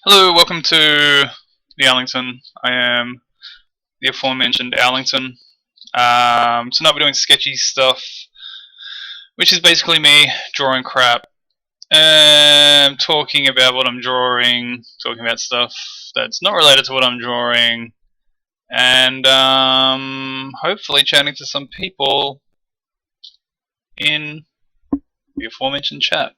Hello, welcome to the Arlington. I am the aforementioned Arlington. Tonight we're doing sketchy stuff, which is basically me drawing crap, talking about what I'm drawing, talking about stuff that's not related to what I'm drawing, and hopefully chatting to some people in the aforementioned chat.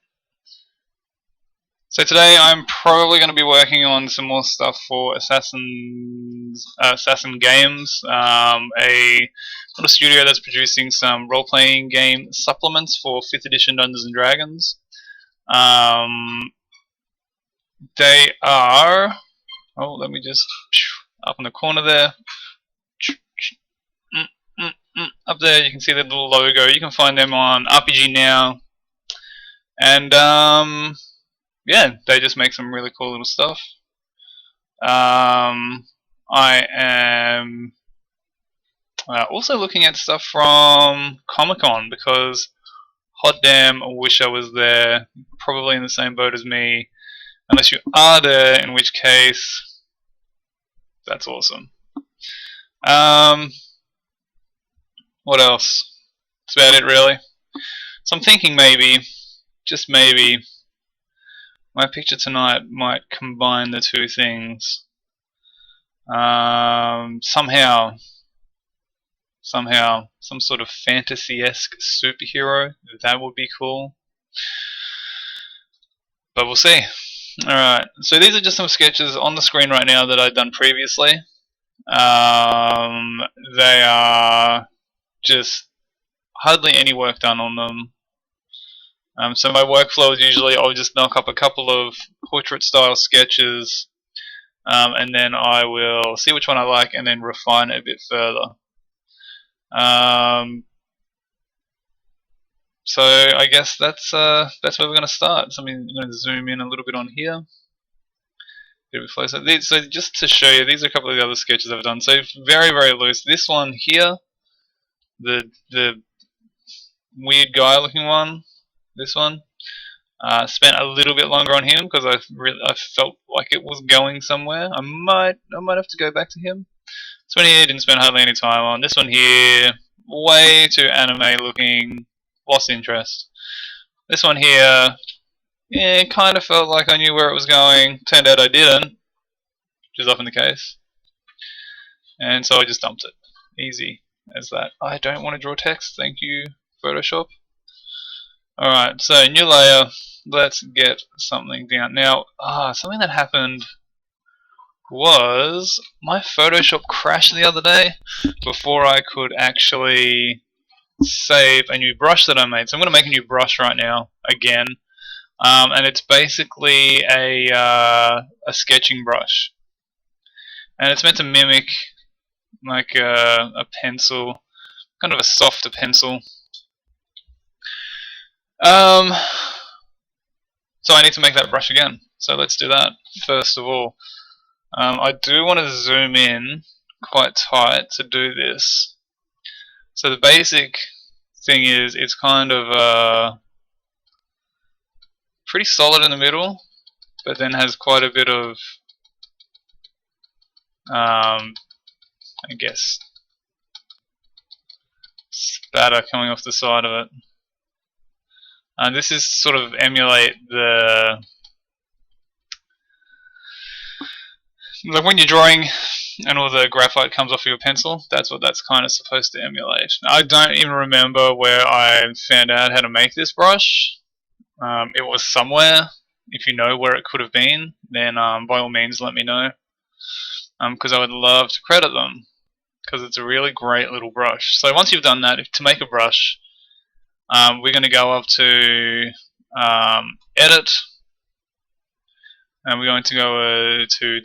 So today I'm probably going to be working on some more stuff for Assassin Games, a little studio that's producing some role-playing game supplements for 5th edition Dungeons and Dragons. They are, let me just, up in the corner there, up there you can see the little logo. You can find them on RPG Now, and yeah, they just make some really cool little stuff. I am also looking at stuff from Comic-Con because hot damn, I wish I was there. Probably in the same boat as me, unless you are there, in which case that's awesome. What else? That's about it really. So I'm thinking maybe, just maybe, my picture tonight might combine the two things. Somehow, some sort of fantasy-esque superhero. That would be cool. But we'll see. Alright, so these are just some sketches on the screen right now that I've done previously. They are just hardly any work done on them. So my workflow is usually I'll just knock up a couple of portrait-style sketches, and then I will see which one I like and then refine it a bit further. So I guess that's where we're going to start. So I'm going to zoom in a little bit on here. So just to show you, these are a couple of the other sketches I've done. So very, very loose. This one here, the weird guy looking one, this one, spent a little bit longer on him because I felt like it was going somewhere. I might have to go back to him. This one here didn't spend hardly any time on. This one here, way too anime looking, lost interest. This one here, yeah, it kind of felt like I knew where it was going. Turned out I didn't, which is often the case. And so I just dumped it. Easy as that. I don't want to draw text, thank you, Photoshop. Alright, so new layer. Let's get something down. Now, something that happened was my Photoshop crashed the other day before I could actually save a new brush that I made. So I'm going to make a new brush right now, again. And it's basically a sketching brush. And it's meant to mimic like a pencil, kind of a softer pencil. So I need to make that brush again. So let's do that first of all. I do want to zoom in quite tight to do this. So the basic thing is it's kind of pretty solid in the middle, but then has quite a bit of I guess spatter coming off the side of it. And this is sort of emulate the, like when you're drawing and all the graphite comes off your pencil, that's what that's kind of supposed to emulate. I don't even remember where I found out how to make this brush. It was somewhere. If you know where it could have been, then by all means let me know, because I would love to credit them, because it's a really great little brush. So once you've done that, to make a brush, we're going to go up to Edit, and we're going to go to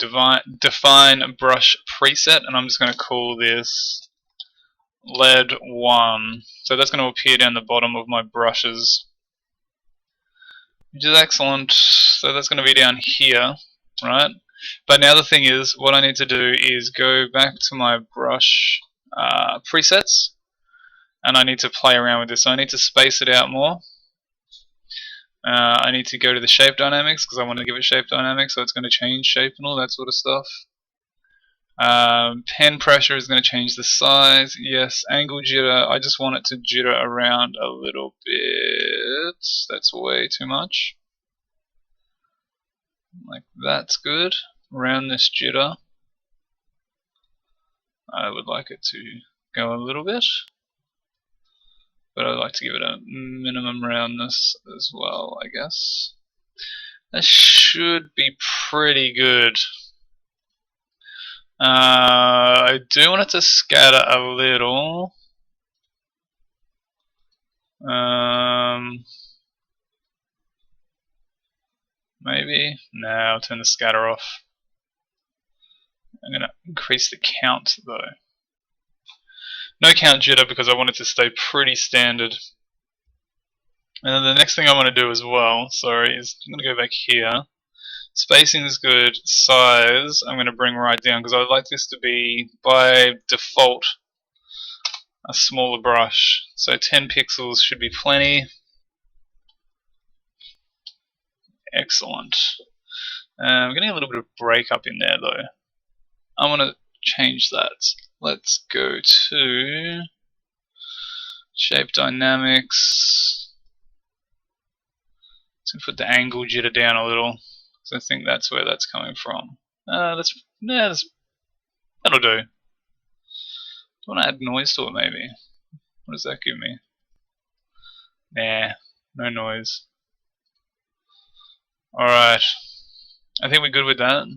Define Brush Preset, and I'm just going to call this Lead 1. So that's going to appear down the bottom of my brushes, which is excellent. So that's going to be down here, right? But now the thing is, what I need to do is go back to my brush presets, and I need to play around with this. So I need to space it out more. I need to go to the shape dynamics because I want to give it shape dynamics, so it's going to change shape and all that sort of stuff. Pen pressure is going to change the size. Yes, angle jitter. I just want it to jitter around a little bit. That's way too much. Like that's good. Around this jitter, I would like it to go a little bit, but I'd like to give it a minimum roundness as well, I guess. That should be pretty good. I do want it to scatter a little. Maybe? No, I'll turn the scatter off. I'm going to increase the count though. No count jitter because I want it to stay pretty standard. And then the next thing I want to do as well, sorry, is I'm going to go back here. Spacing is good. Size, I'm going to bring right down because I'd like this to be, by default, a smaller brush. So 10 pixels should be plenty. Excellent. I'm getting a little bit of breakup in there though. I want to change that. Let's go to shape dynamics. Let's put the angle jitter down a little, because I think that's where that's coming from. That'll do. Do I want to add noise to it maybe? What does that give me? Nah, no noise. Alright, I think we're good with that.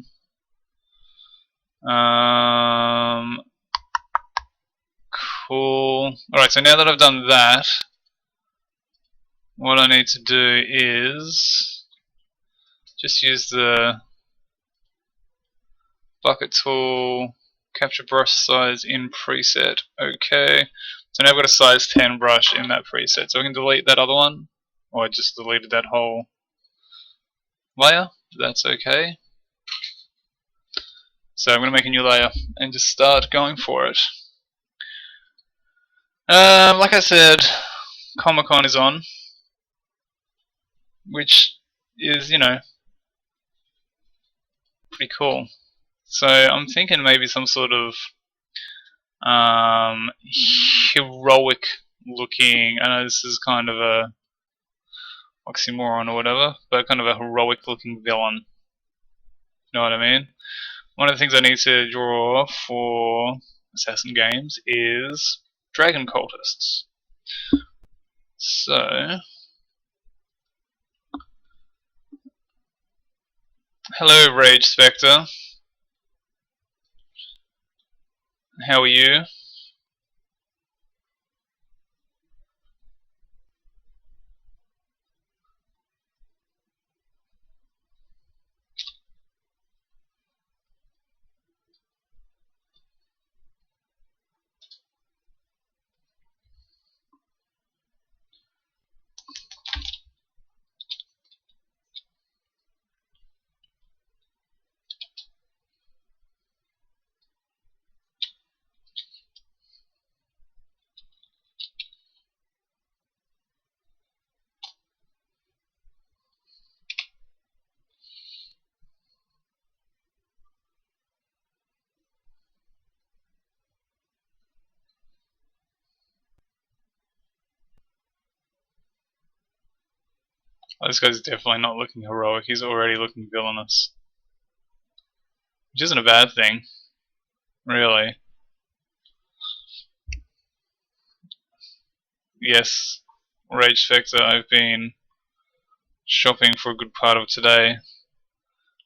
Cool. Alright, so now that I've done that, what I need to do is just use the bucket tool, capture brush size in preset. Okay, so now I've got a size 10 brush in that preset, so I can delete that other one, or I just deleted that whole layer. That's okay. So I'm going to make a new layer and just start going for it. Like I said, Comic-Con is on, which is, you know, pretty cool. So I'm thinking maybe some sort of heroic looking, I know this is kind of a oxymoron or whatever, but kind of a heroic looking villain. You know what I mean? One of the things I need to draw for Assassin games is dragon cultists. So, hello Rage Spectre. How are you? Oh, this guy's definitely not looking heroic, he's already looking villainous. Which isn't a bad thing, really. Yes, Rage Spectre, I've been shopping for a good part of today.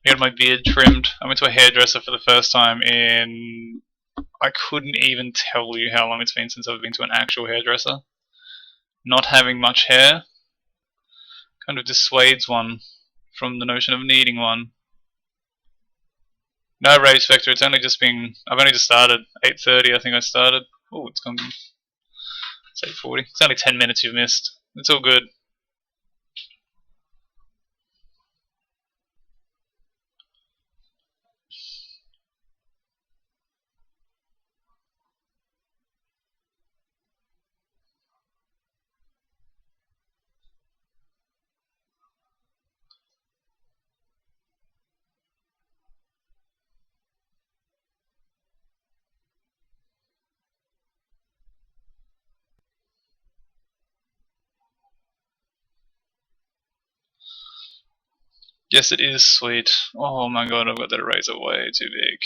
I got my beard trimmed. I went to a hairdresser for the first time in... I couldn't even tell you how long it's been since I've been to an actual hairdresser. Not having much hair kind of dissuades one from the notion of needing one. No, Rage Spectre, it's only just been... I've only just started. 8:30 I think I started. Oh, it's gone... It's 8:40. It's only 10 minutes you've missed. It's all good. Yes, it is sweet. Oh my god, I've got that eraser way too big.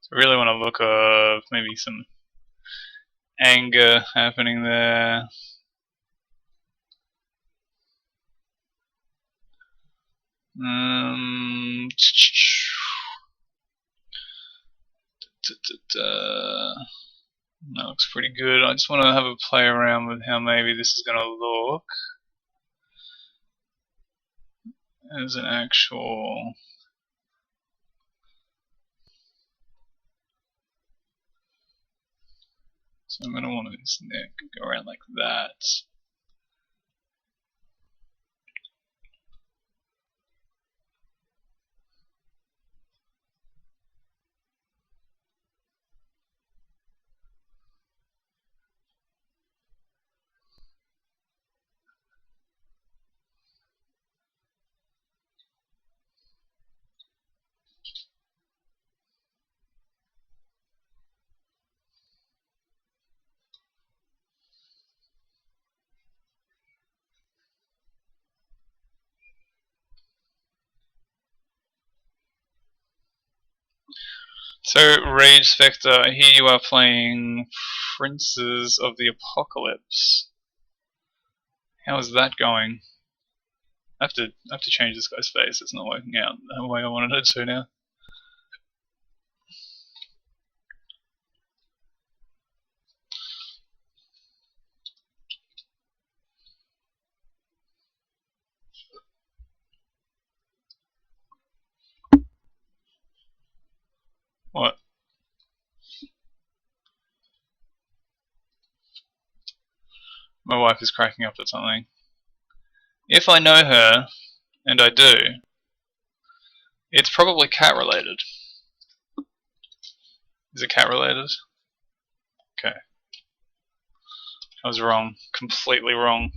So I really want to look of maybe some anger happening there. Um, that looks pretty good. I just want to have a play around with how maybe this is going to look as an actual. So I'm going to want this neck go around like that. So, Rage Spectre, here you are playing Princes of the Apocalypse. How is that going? I have to change this guy's face. It's not working out the way I wanted it to now. What? My wife is cracking up at something. If I know her, and I do, it's probably cat related. Is it cat related? Okay. I was wrong. Completely wrong.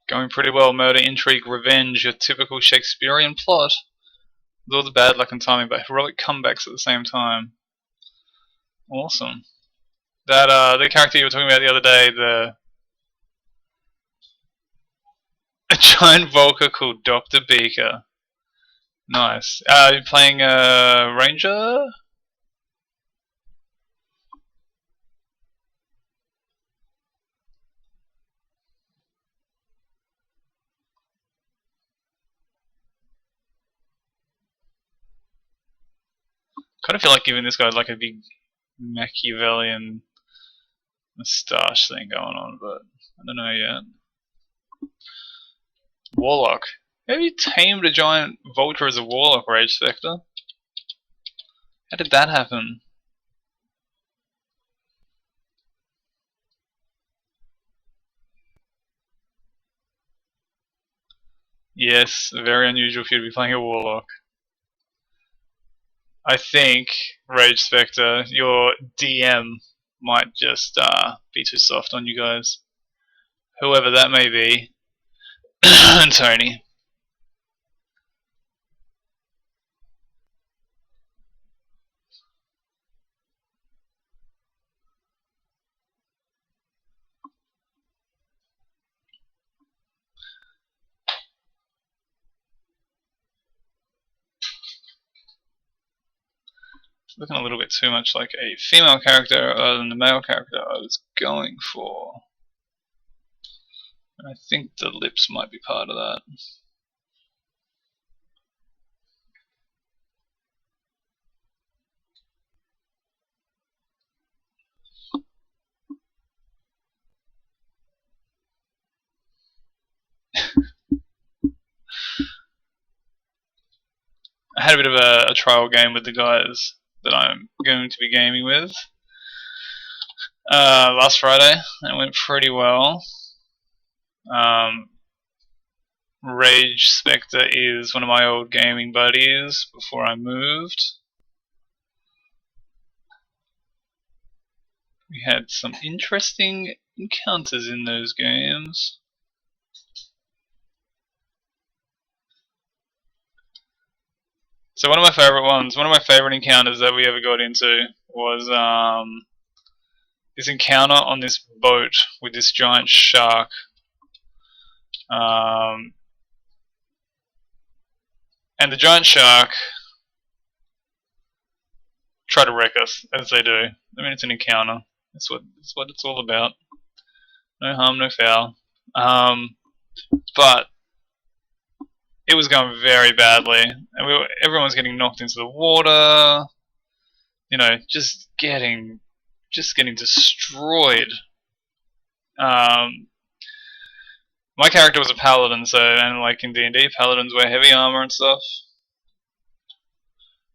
Going pretty well. Murder, intrigue, revenge, your typical Shakespearean plot. With all the bad luck and timing, but heroic comebacks at the same time. Awesome. That the character you were talking about the other day, a giant Volker called Dr. Beaker. Nice. You're playing a ranger? Kind of feel like giving this guy like a big Machiavellian moustache thing going on, but I don't know yet. Warlock. Have you tamed a giant vulture as a warlock, Rage Spectre? How did that happen? Yes, very unusual for you to be playing a warlock. I think, Rage Spectre, your DM might just be too soft on you guys. Whoever that may be. Tony. Looking a little bit too much like a female character rather than the male character I was going for. I think the lips might be part of that. had a bit of a trial game with the guys that I'm going to be gaming with last Friday. It went pretty well. Rage Spectre is one of my old gaming buddies before I moved. We had some interesting encounters in those games. So one of my favorite encounters that we ever got into was this encounter on this boat with this giant shark. And the giant shark tried to wreck us, as they do. I mean, it's an encounter. That's what it's all about. No harm, no foul. But it was going very badly, and everyone was getting knocked into the water. You know, just getting destroyed. My character was a paladin, and like in D&D, paladins wear heavy armor and stuff.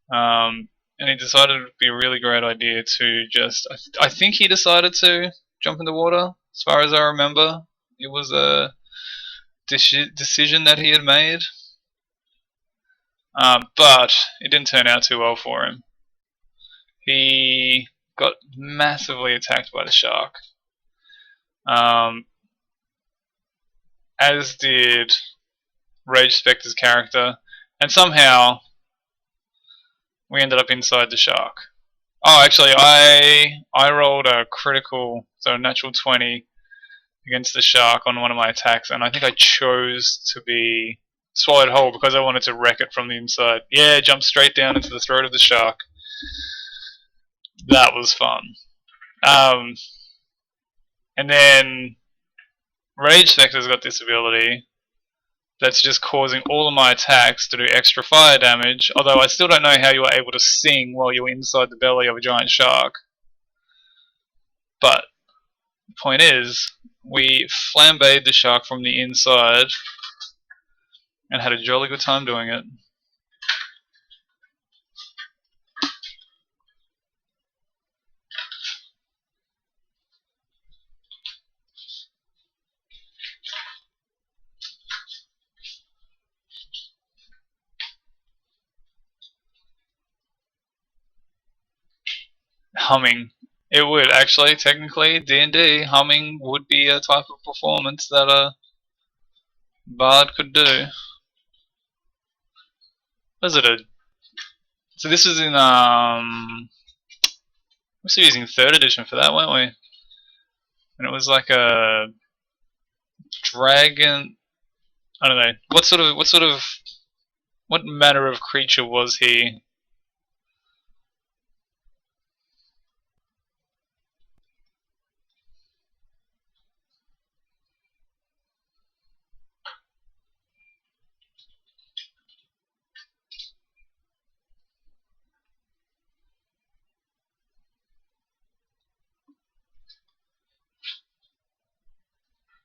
And he decided it would be a really great idea to just. I think he decided to jump in the water. As far as I remember, it was a decision that he had made. But it didn't turn out too well for him. He got massively attacked by the shark. As did Rage Spectre's character, and somehow we ended up inside the shark. Oh, actually, I rolled a critical, so a natural 20 against the shark on one of my attacks, and I think I chose to be swallowed whole because I wanted to wreck it from the inside. Yeah, jumped straight down into the throat of the shark. That was fun. And then Rage Spectre's got this ability that's just causing all of my attacks to do extra fire damage, although I still don't know how you were able to sing while you were inside the belly of a giant shark. But the point is, we flambéed the shark from the inside and had a jolly good time doing it. Humming. It would actually, technically, D&D, humming would be a type of performance that a bard could do. Was it a... So this was in, we're still using 3rd edition for that, weren't we? And it was like a dragon... I don't know. What manner of creature was he?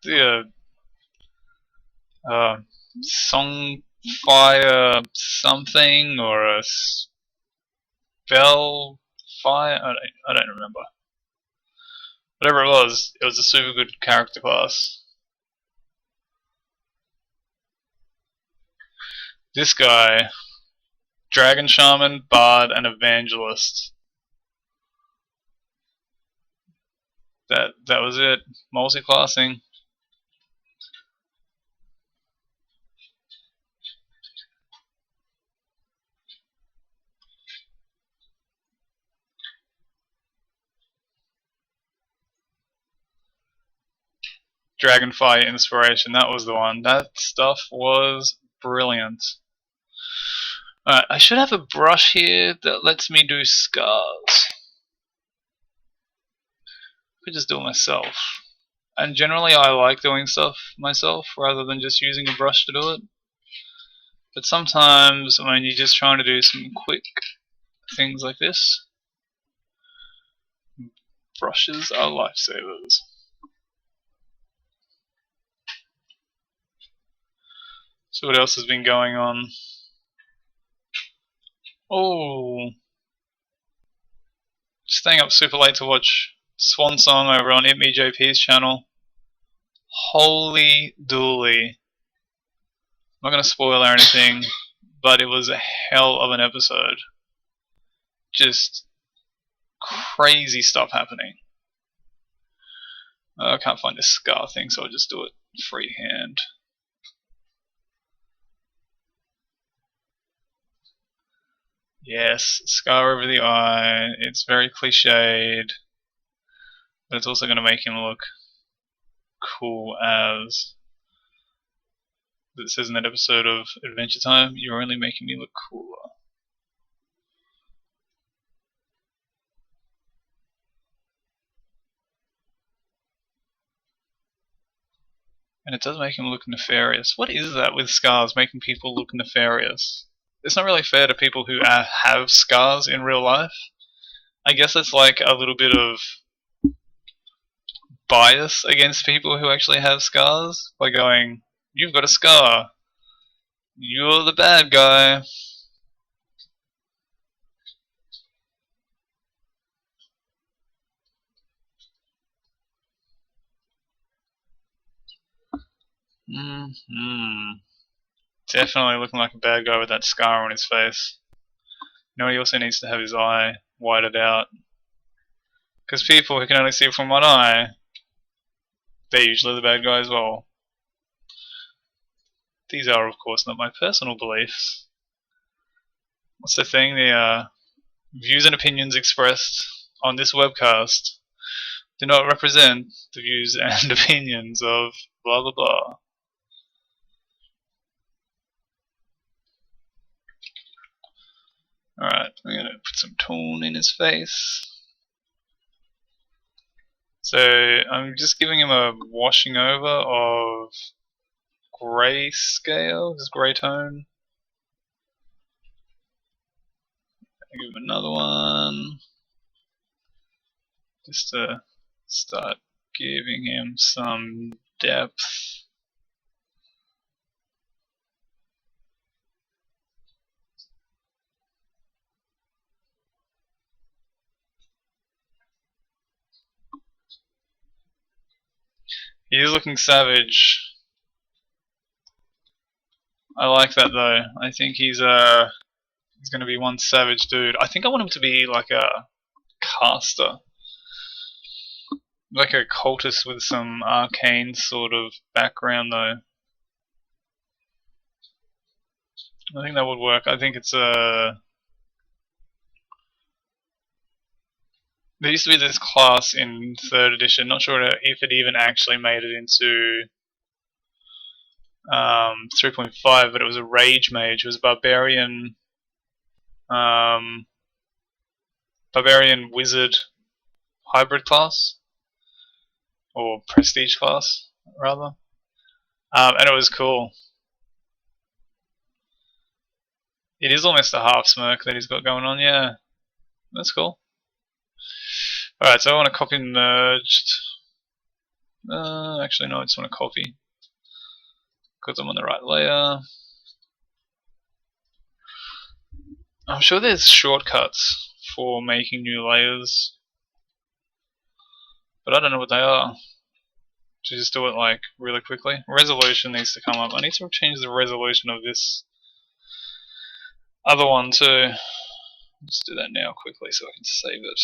The Songfire something, or a Spellfire? I don't remember. Whatever it was a super good character class. This guy, Dragon Shaman, Bard, and Evangelist. That was it. Multi-classing. Dragonfire Inspiration, that was the one. That stuff was brilliant. Alright, I should have a brush here that lets me do scars. I could just do it myself. And generally I like doing stuff myself rather than just using a brush to do it. But sometimes when you're just trying to do some quick things like this, brushes are lifesavers. So what else has been going on? Oh, staying up super late to watch Swan Song over on It Me JP's channel. Holy dooly. I'm not going to spoil or anything, but it was a hell of an episode. Just crazy stuff happening. I can't find this scar thing, so I'll just do it freehand. Yes, scar over the eye. It's very cliched, but it's also going to make him look cool as it says in that episode of Adventure Time, you're only making me look cooler. And it does make him look nefarious. What is that with scars making people look nefarious? It's not really fair to people who have scars in real life. I guess it's like a little bit of bias against people who actually have scars by going, you've got a scar, you're the bad guy. Definitely looking like a bad guy with that scar on his face. You know, he also needs to have his eye whited out. Because people who can only see from one eye, they're usually the bad guy as well. These are, of course, not my personal beliefs. What's the thing? The views and opinions expressed on this webcast do not represent the views and opinions of blah blah blah. Alright, I'm gonna put some tone in his face. So I'm just giving him a washing over of grayscale, his grey tone. I'll give him another one. Just to start giving him some depth. He is looking savage. I like that though. I think he's gonna be one savage dude. I think I want him to be like a caster. Like a cultist with some arcane sort of background though. I think that would work. I think it's there used to be this class in 3rd edition, not sure if it even actually made it into 3.5, but it was a rage mage. It was a barbarian wizard hybrid class, or prestige class rather, and it was cool. It is almost a half smirk that he's got going on. Yeah, that's cool. Alright, so I want to copy merged. Actually, no, I just want to copy because I'm on the right layer. I'm sure there's shortcuts for making new layers, but I don't know what they are. To just do it like really quickly. Resolution needs to come up. I need to change the resolution of this other one too. Let's do that now quickly so I can save it.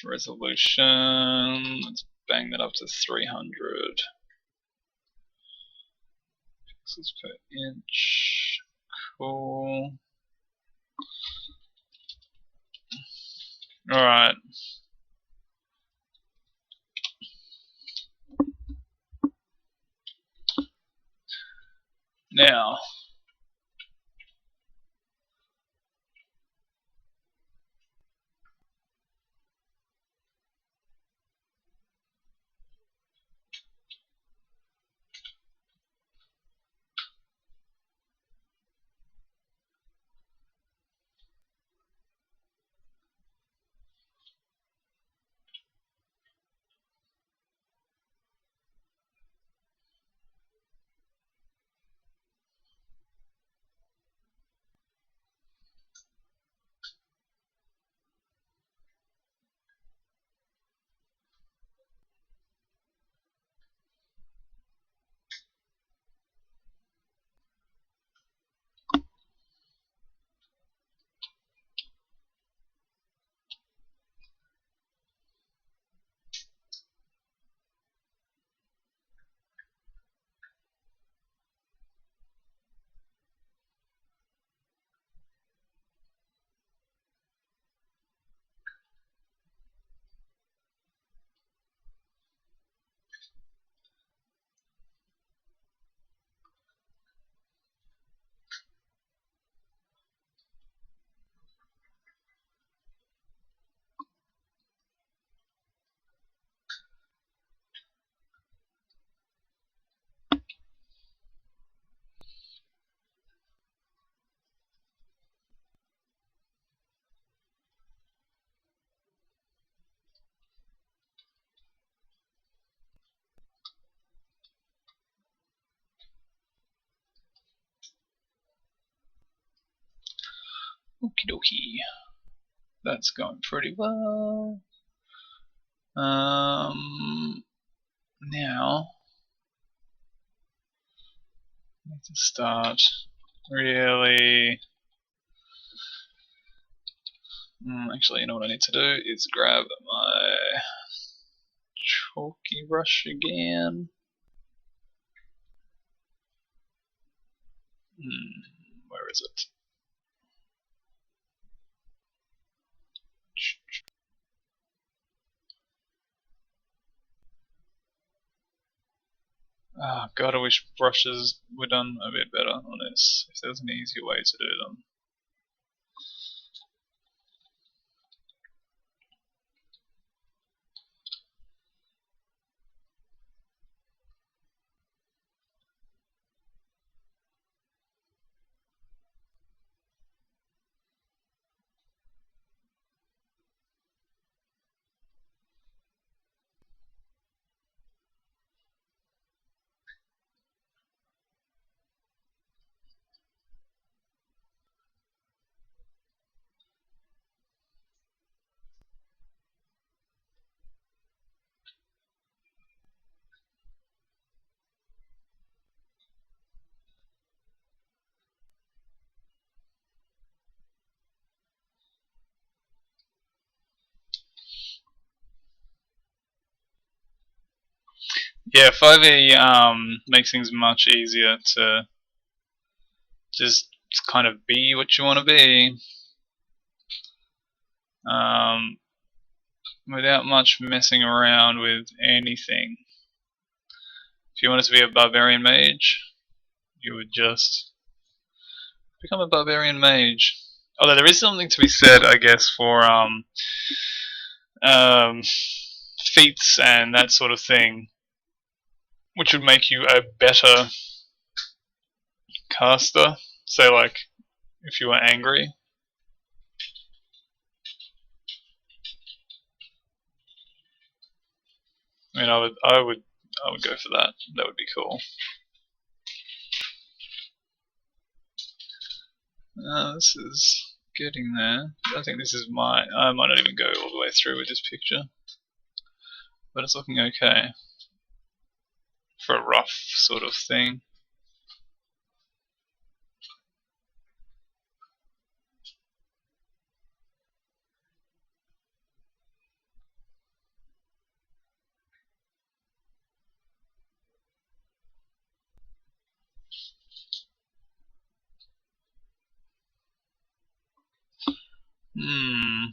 Resolution, let's bang that up to 300 pixels per inch. Cool. Alright. Now, Okie dokie. That's going pretty well. Now, I need to start really. Actually, you know what I need to do is grab my chalky brush again. Where is it? Ah, God, I wish brushes were done a bit better on this. If there was an easier way to do them. Yeah, 5e makes things much easier to just kind of be what you want to be without much messing around with anything. If you wanted to be a barbarian mage, you would just become a barbarian mage. Although there is something to be said, I guess, for feats and that sort of thing, which would make you a better caster. Say, like, if you were angry. I mean, I would go for that. That would be cool. This is getting there. I think this is I might not even go all the way through with this picture, but it's looking okay for a rough sort of thing. Hmm.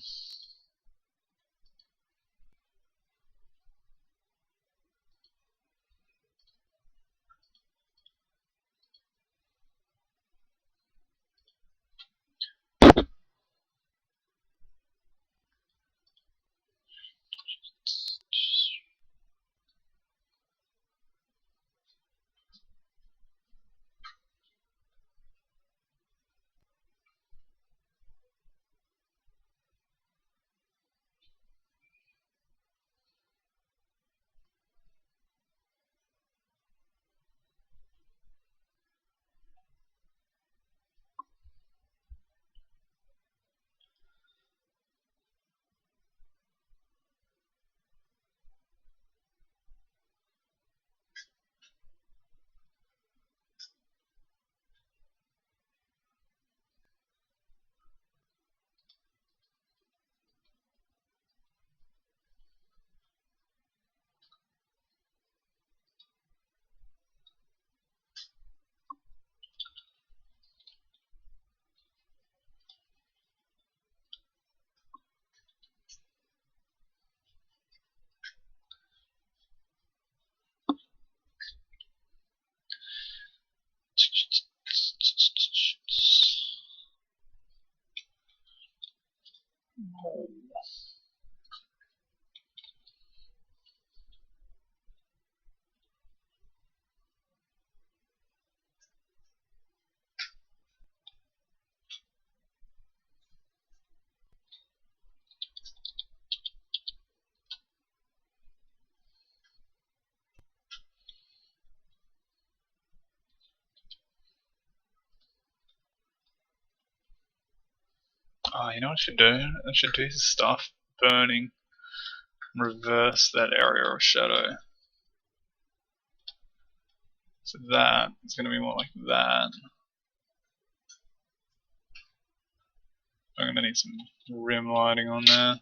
Oh, you know what I should do? I should do his stuff burning. Reverse that area of shadow. So that is going to be more like that. I'm going to need some rim lighting on there.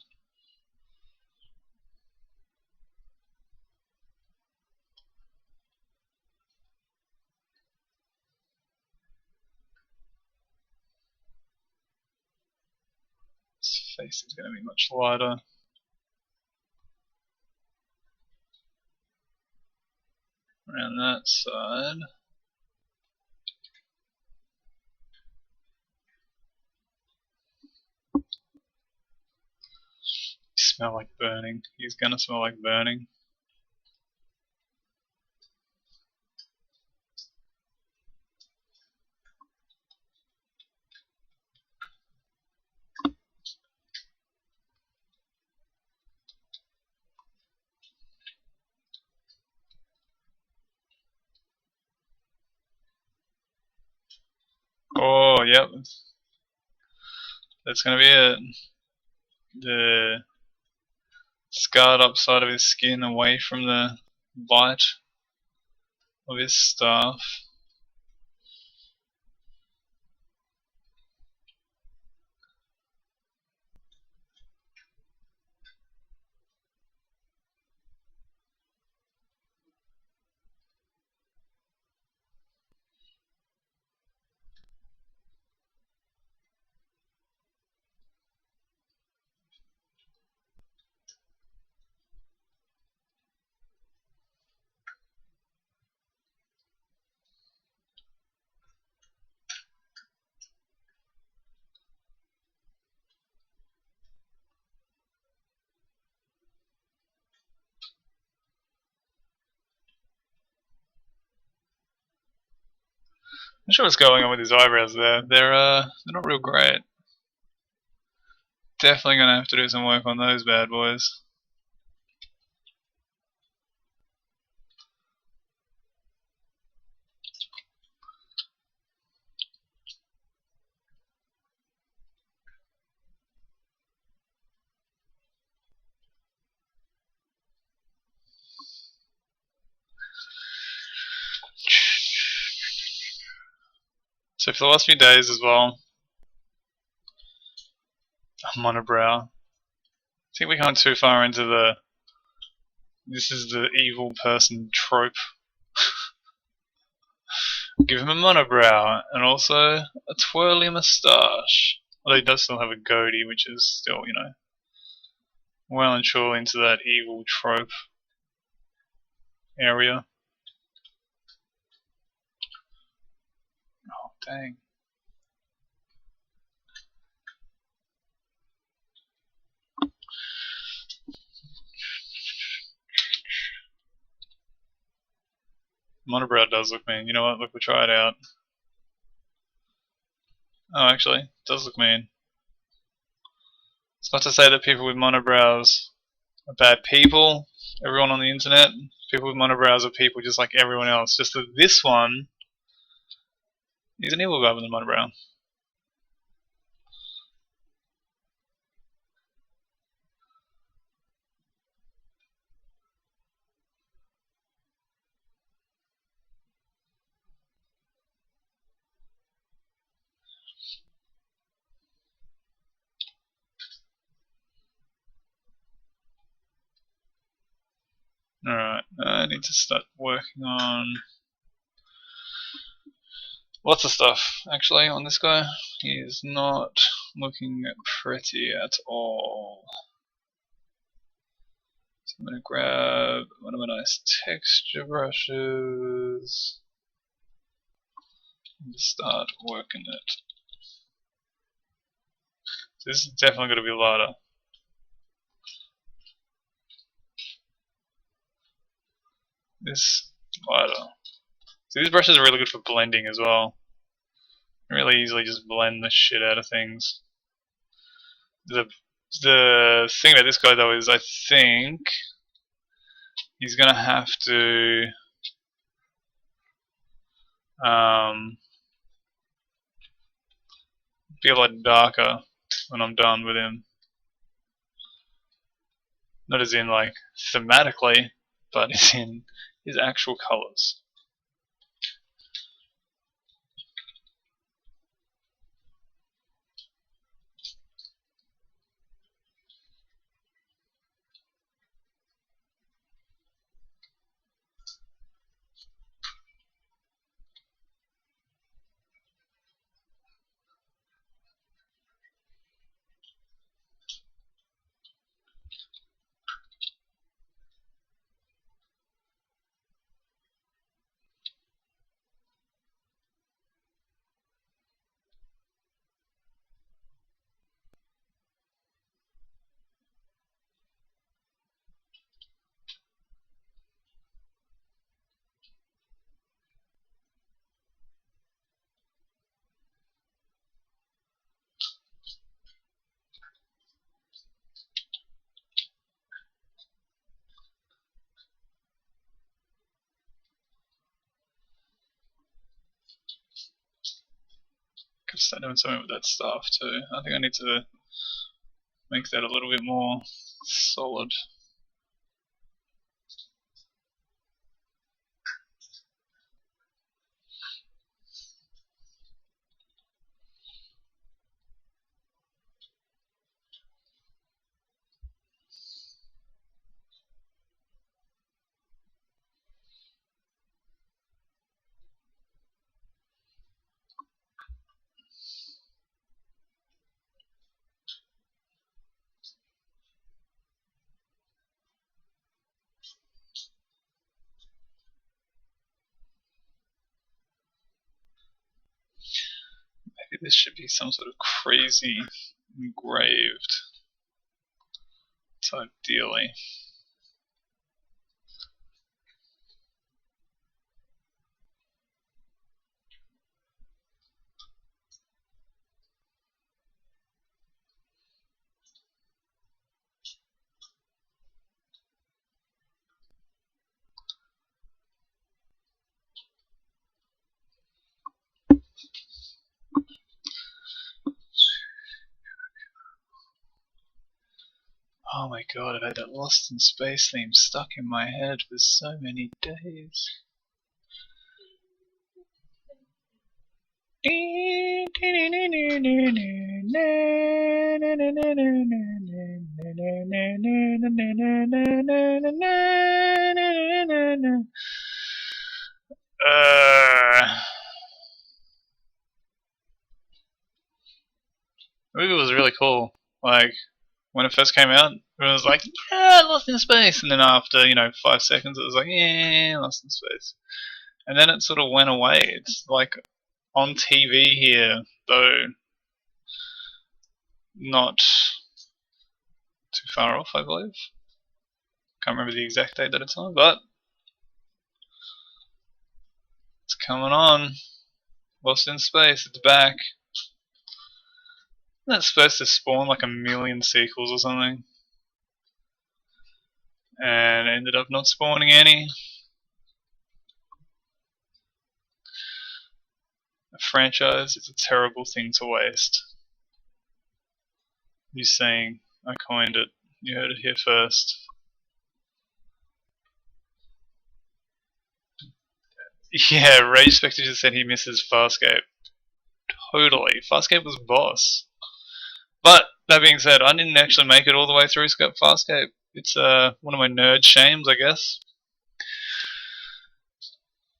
His face is going to be much lighter. Around that side. Smell like burning. He's gonna smell like burning. Oh, yep. That's gonna be it. The scarred up side of his skin away from the light of his staff. I'm not sure what's going on with his eyebrows there. They're not real great. Definitely gonna have to do some work on those bad boys. So for the last few days as well, monobrow. I think we can't too far into the this is the evil person trope. Give him a monobrow and also a twirly moustache. Although he does still have a goatee, which is still, you know, well and truly into that evil trope area. Oh, dang. Monobrow does look mean. You know what? Look, we'll try it out. Oh, actually, it does look mean. It's not to say that people with monobrows are bad people. Everyone on the internet, people with monobrows are people just like everyone else. Just that this one, he's an evil guy with a monobrow. Alright, I need to start working on lots of stuff, actually, on this guy. He is not looking pretty at all. So I'm going to grab one of my nice texture brushes and start working it. So this is definitely going to be lighter. This lighter. So these brushes are really good for blending as well. You really easily just blend the shit out of things. The thing about this guy though is I think he's gonna have to be a lot darker when I'm done with him. Not as in like thematically, but as in his actual colors. Could start doing something with that stuff too. I think I need to make that a little bit more solid. Maybe this should be some sort of crazy engraved type dealy. Oh my god, I've had that Lost in Space theme stuck in my head for so many days. The movie was really cool. Like, when it first came out, it was like, yeah, Lost in Space. And then after, 5 seconds, it was like, yeah, Lost in Space. And then it sort of went away. It's like on TV here, though not too far off, I believe. Can't remember the exact date that it's on, but it's coming on. Lost in Space, it's back. Isn't that supposed to spawn like a million sequels or something? And ended up not spawning any. A franchise is a terrible thing to waste. You saying, I coined it. You heard it here first. Yeah, Rage Spectre just said he misses Farscape. Totally. Farscape was boss. But, that being said, I didn't actually make it all the way through Farscape. It's one of my nerd shames, I guess.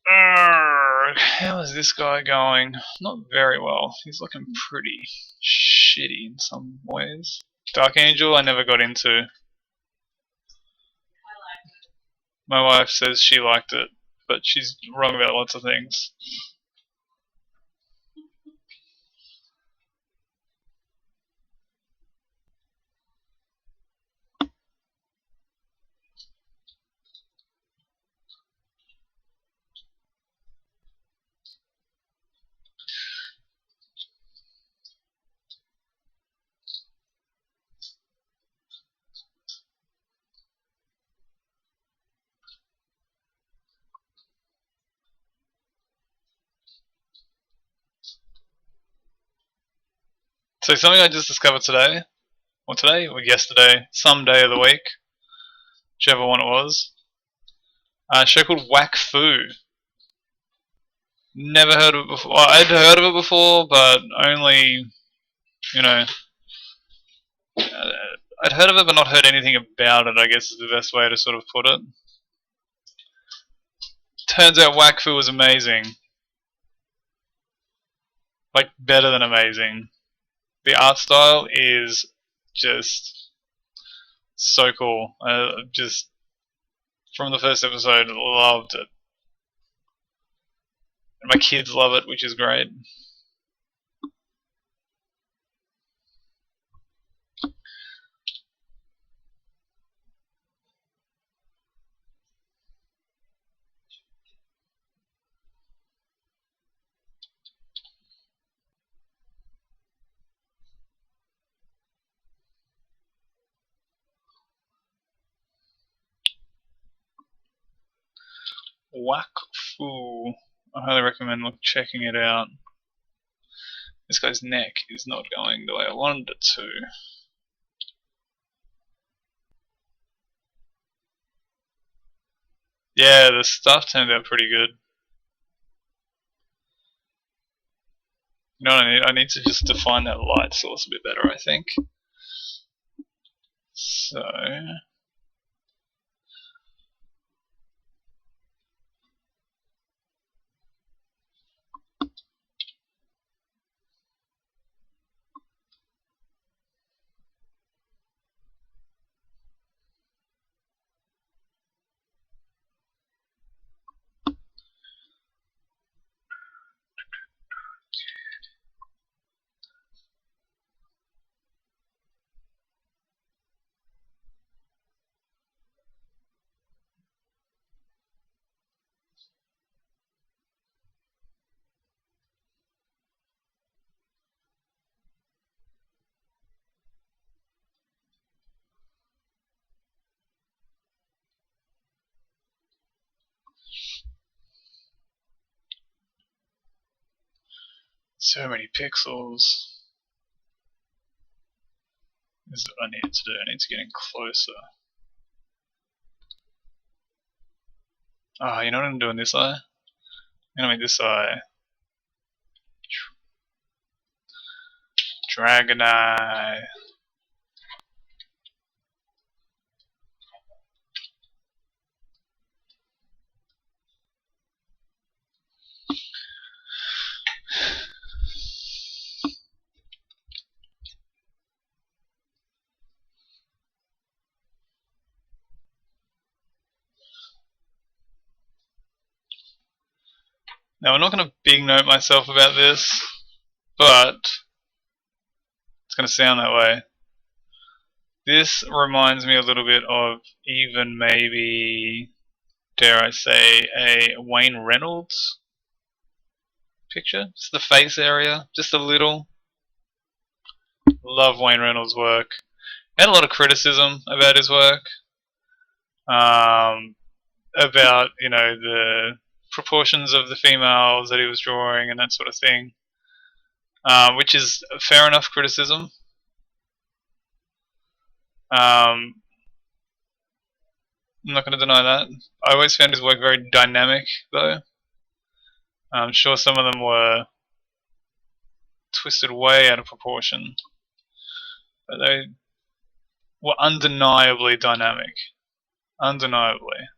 How is this guy going? Not very well. He's looking pretty shitty in some ways. Dark Angel I never got into. My wife says she liked it, but she's wrong about lots of things. So something I just discovered today, or yesterday, some day of the week, whichever one it was. A show called Whack Fu. Never heard of it before. Well, I'd heard of it before, but only, you know, I'd heard of it, but not heard anything about it. I guess is the best way to sort of put it. Turns out Whack Fu was amazing, like better than amazing. The art style is just so cool. Just from the first episode, loved it. And my kids love it, which is great. Whack Fu. I highly recommend checking it out. This guy's neck is not going the way I wanted it to. Yeah, the stuff turned out pretty good. You know what I need? I need to just define that light source a bit better, I think. So... So many pixels. This is what I need to do. I need to get in closer. Ah, you know what I'm doing this eye? I'm gonna make this eye Dragon Eye. Now I'm not gonna big note myself about this, but it's gonna sound that way. This reminds me a little bit of even maybe, dare I say, a Wayne Reynolds picture. Just the face area, just a little. Love Wayne Reynolds' work. Had a lot of criticism about his work, about the proportions of the females that he was drawing and that sort of thing, which is fair enough criticism. I'm not going to deny that. I always found his work very dynamic, though. I'm sure some of them were twisted way out of proportion, but they were undeniably dynamic. Undeniably.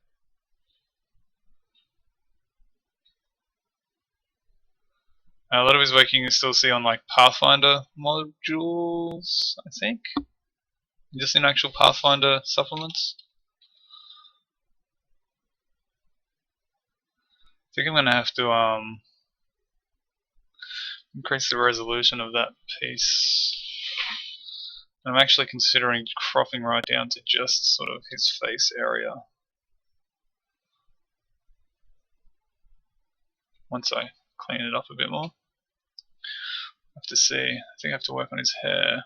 A lot of his work you can still see on like Pathfinder modules, I think. Just in actual Pathfinder supplements. I think I'm gonna have to increase the resolution of that piece. I'm actually considering cropping right down to just sort of his face area. Once I clean it up a bit more. I have to see. I think I have to work on his hair.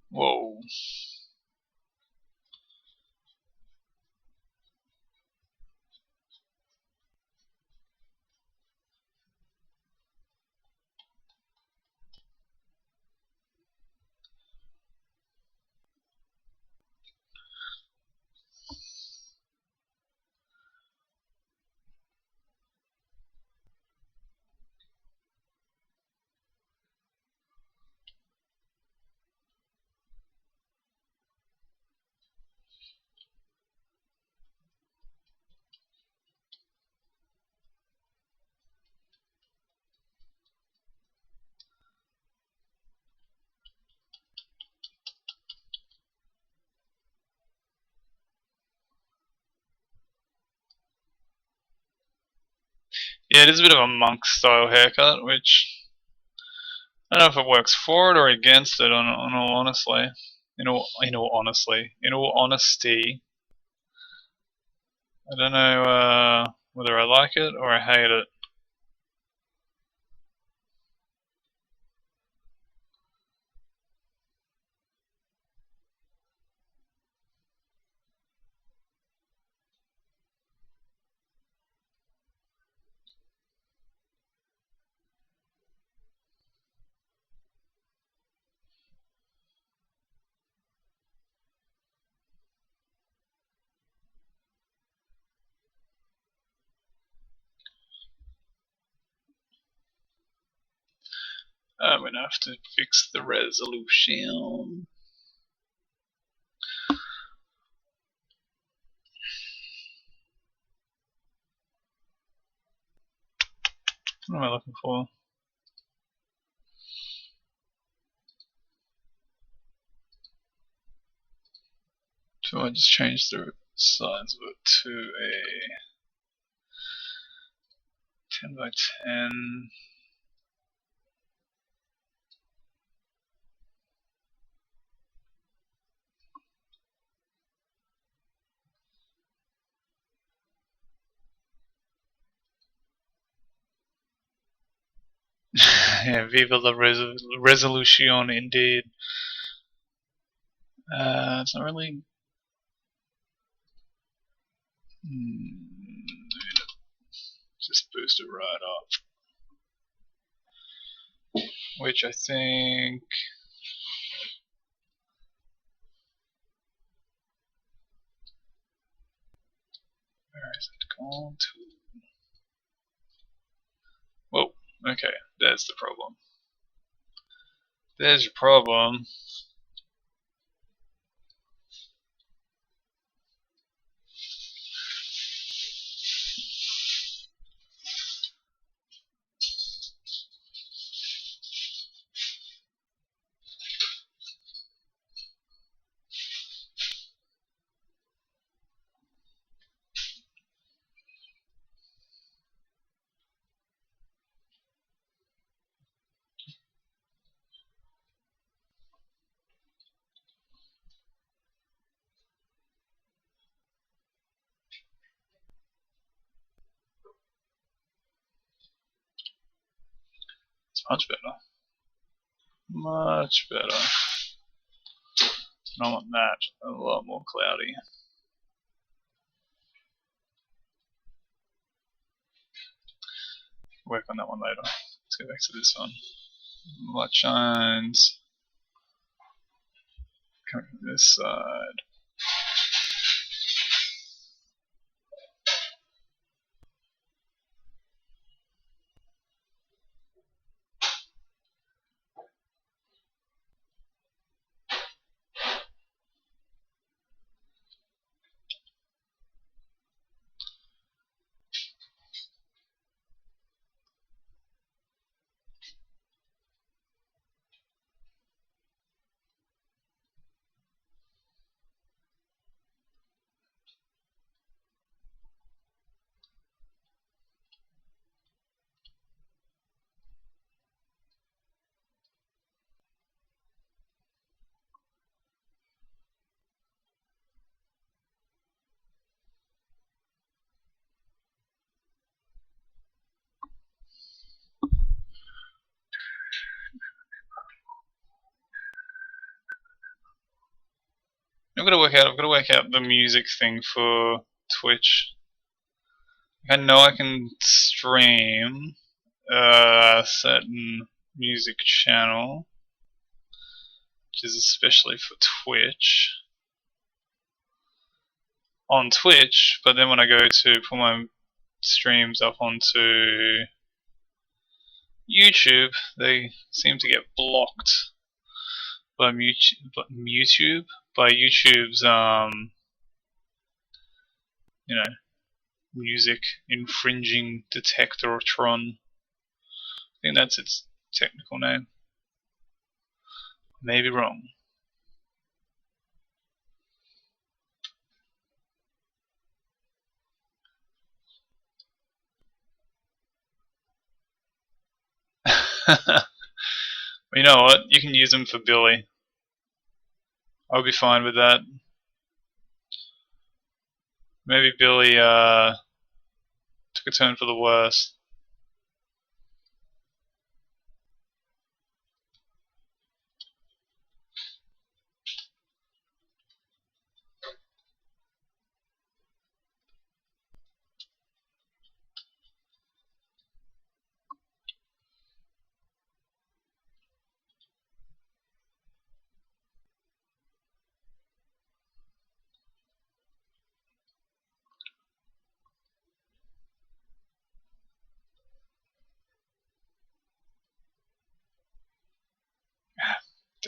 Whoa. Yeah, it is a bit of a monk style haircut, which I don't know if it works for it or against it. On all honestly, in all honesty, I don't know whether I like it or I hate it. I'm gonna have to fix the resolution. What am I looking for? So I just change the size of it to a 10 by 10. Yeah, viva la resolution indeed. It's not really. Just boost it right up. Which I think. Where is it gone to? Whoa, okay, there's the problem. There's your problem. It's much better. Much better. I want that a lot more cloudy. Work on that one later. Let's go back to this one. Light shines. Coming from this side. I've got to work out the music thing for Twitch. I know I can stream a certain music channel, which is especially for Twitch, on Twitch, but then when I go to put my streams up onto YouTube, they seem to get blocked by YouTube's you know, music infringing detectortron. I think that's its technical name. May be wrong. You know what? You can use him for Billy. I'll be fine with that. Maybe Billy took a turn for the worse.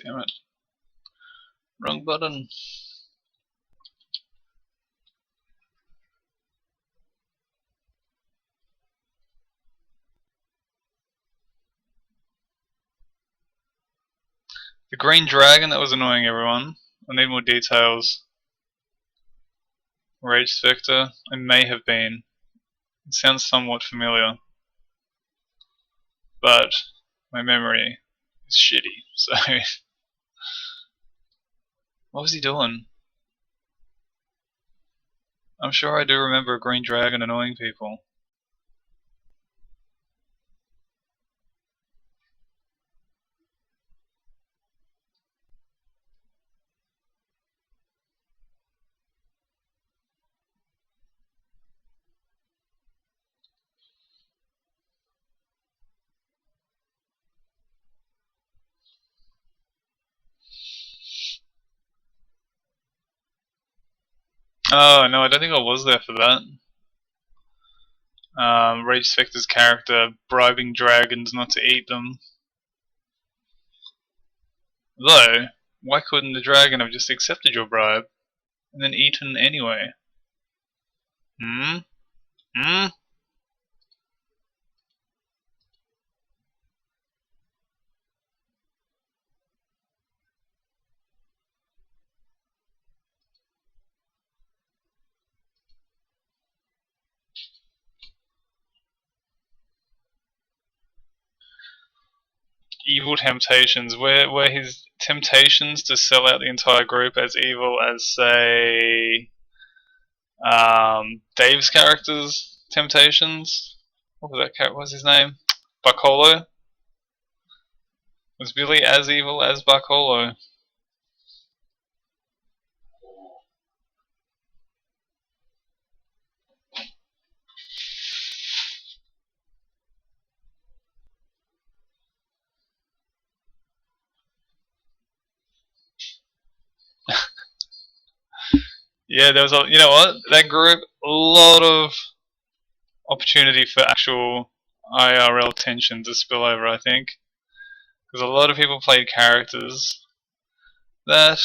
Damn it. Wrong button. The green dragon that was annoying everyone. I need more details. Rage Spectre. It may have been. It sounds somewhat familiar. But my memory is shitty, so what was he doing? I'm sure I do remember a green dragon annoying people. Oh no, I don't think I was there for that. Rage Spectre's character bribing dragons not to eat them. Though, why couldn't the dragon have just accepted your bribe and then eaten anyway? Hmm? Hmm? Evil temptations. Were his temptations to sell out the entire group as evil as, say, Dave's character's temptations? What was that character? What was his name? Barcolo? Was Billy as evil as Barcolo? Yeah, there was a. You know what? That group, a lot of opportunity for actual IRL tension to spill over, I think. Because a lot of people played characters that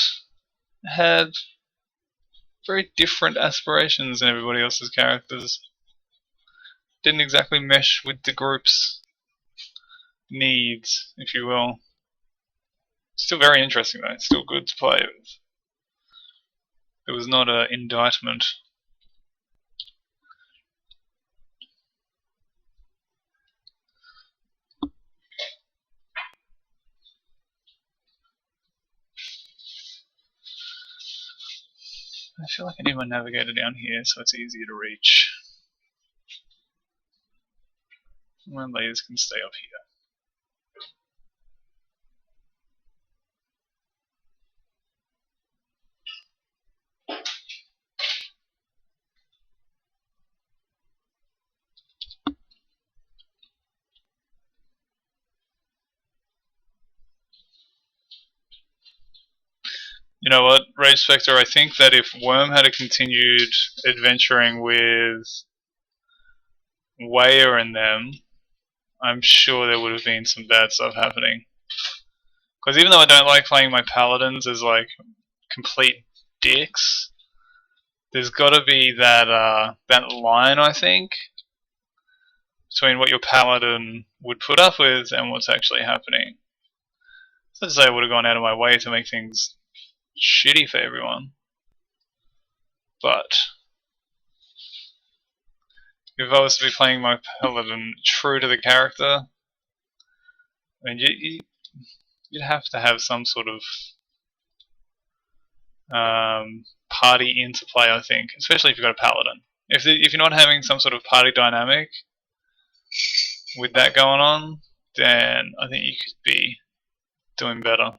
had very different aspirations than everybody else's characters. Didn't exactly mesh with the group's needs, if you will. Still very interesting though, still good to play with. It was not an indictment. I feel like I need my navigator down here so it's easier to reach. My layers can stay up here. You know what, Rage Spectre, I think that if Worm had continued adventuring with Weyer and them, I'm sure there would have been some bad stuff happening. Because even though I don't like playing my paladins as like complete dicks, there's got to be that line, I think, between what your paladin would put up with and what's actually happening. So to say I would have gone out of my way to make things shitty for everyone, but if I was to be playing my paladin true to the character, I mean, you'd have to have some sort of party interplay, I think, especially if you've got a paladin. If you're not having some sort of party dynamic with that going on, then I think you could be doing better.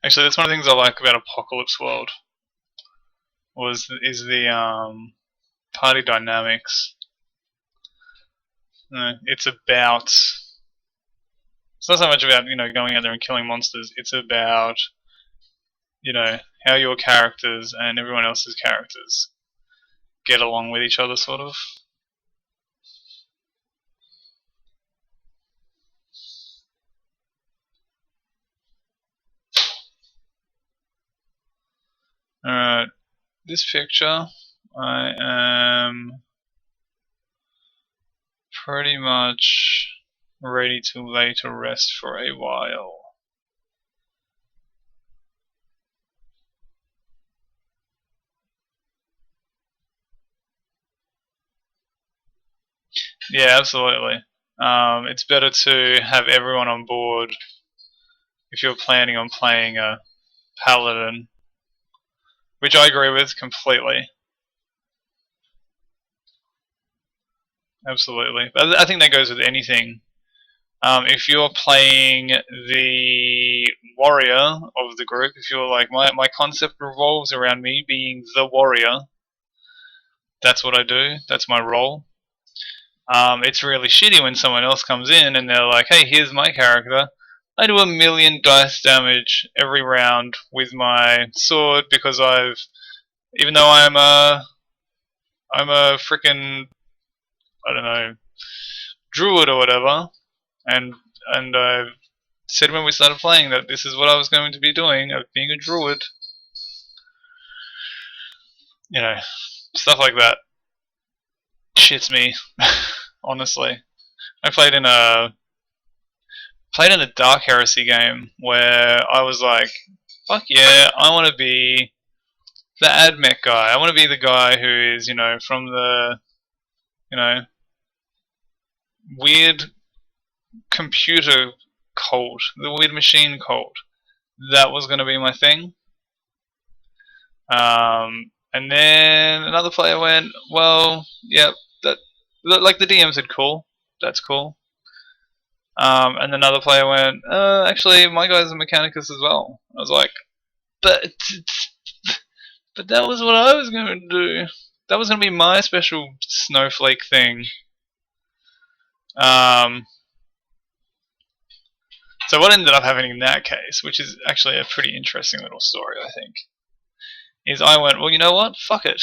Actually, that's one of the things I like about Apocalypse World is the party dynamics. It's about. It's not so much about going out there and killing monsters. It's about how your characters and everyone else's characters get along with each other, sort of. Alright, this picture, I am pretty much ready to lay to rest for a while. Yeah, absolutely. It's better to have everyone on board if you're planning on playing a paladin, which I agree with completely. Absolutely. But I think that goes with anything. If you're playing the warrior of the group, if you're like, my concept revolves around me being the warrior, that's what I do, that's my role. It's really shitty when someone else comes in and they're like, hey, here's my character. I do 1,000,000 dice damage every round with my sword because even though I'm a freaking, I don't know, druid or whatever, and I said when we started playing that this is what I was going to be doing, of being a druid. Stuff like that shits me, honestly. I played in a Dark Heresy game where I was like, fuck yeah, I want to be the AdMech guy. I want to be the guy who is, from the, you know, weird computer cult, the weird machine cult. That was going to be my thing. And then another player went, well, yeah, that, like the DM said, cool, that's cool. And another player went, actually, my guy's a Mechanicus as well. I was like, but that was what I was going to do. That was going to be my special snowflake thing. So what ended up happening in that case, which is actually a pretty interesting little story, I think, is I went, well, you know what? Fuck it.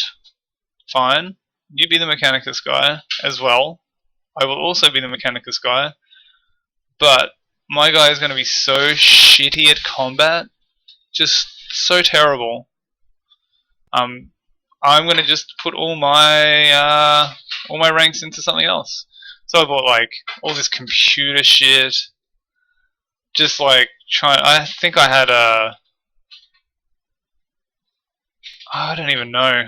Fine. You be the Mechanicus guy as well. I will also be the Mechanicus guy. But my guy is going to be so shitty at combat. Just so terrible. I'm going to just put all my ranks into something else. So I bought like all this computer shit. Just like I think I had I don't even know.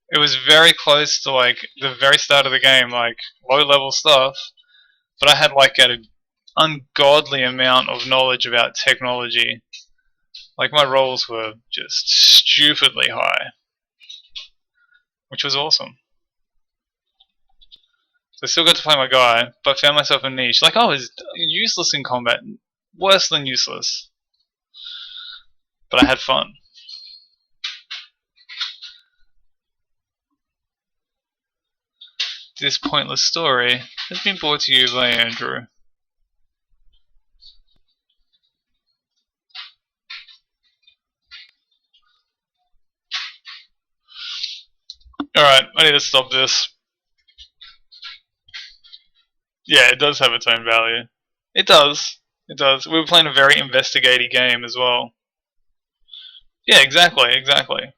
It was very close to like the very start of the game, like low level stuff. But I had like an ungodly amount of knowledge about technology. Like my rolls were just stupidly high, which was awesome. So I still got to play my guy, but found myself a niche. Like I was useless in combat, worse than useless, but I had fun. This pointless story has been brought to you by Andrew. Alright, I need to stop this. Yeah, it does have its own value. It does. It does. We were playing a very investigative game as well. Yeah, exactly, exactly.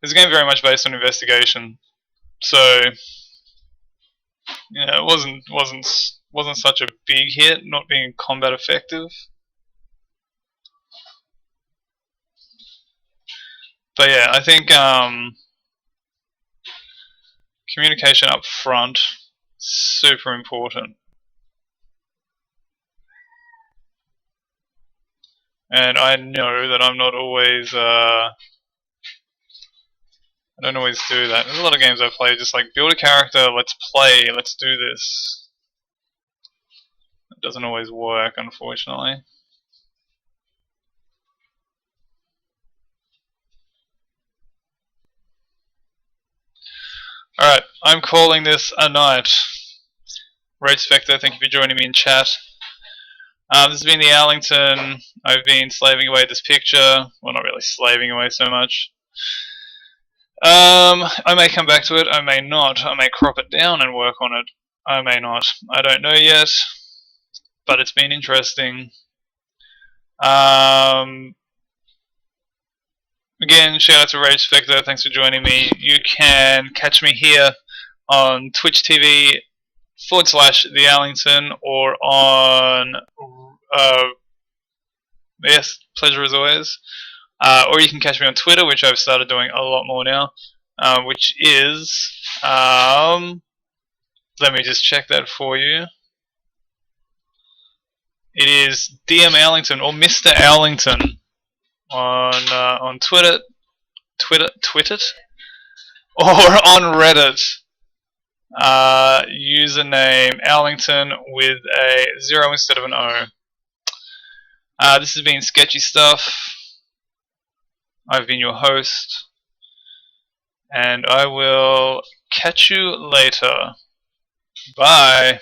It's a game very much based on investigation. So yeah, it wasn't such a big hit, not being combat effective. But yeah, I think communication up front super important. And I know that I'm not always I don't always do that. There's a lot of games I play just like build a character, let's play, let's do this. It doesn't always work, unfortunately. Alright, I'm calling this a night. Rage Spectre, thank you for joining me in chat. This has been the Arlington. I've been slaving away at this picture. Well, not really slaving away so much. I may come back to it, I may not. I may crop it down and work on it. I may not. I don't know yet, but it's been interesting. Again, shout out to Rage Spectre, thanks for joining me. You can catch me here on Twitch TV / The Arlington, or on yes, pleasure as always. Or you can catch me on Twitter, which I've started doing a lot more now, which is let me just check that for you. It is DM Arlington or Mr. Arlington on Twitter, or on Reddit. Username Arlington with a 0 instead of an O. This has been Sketchy Stuff. I've been your host, and I will catch you later. Bye.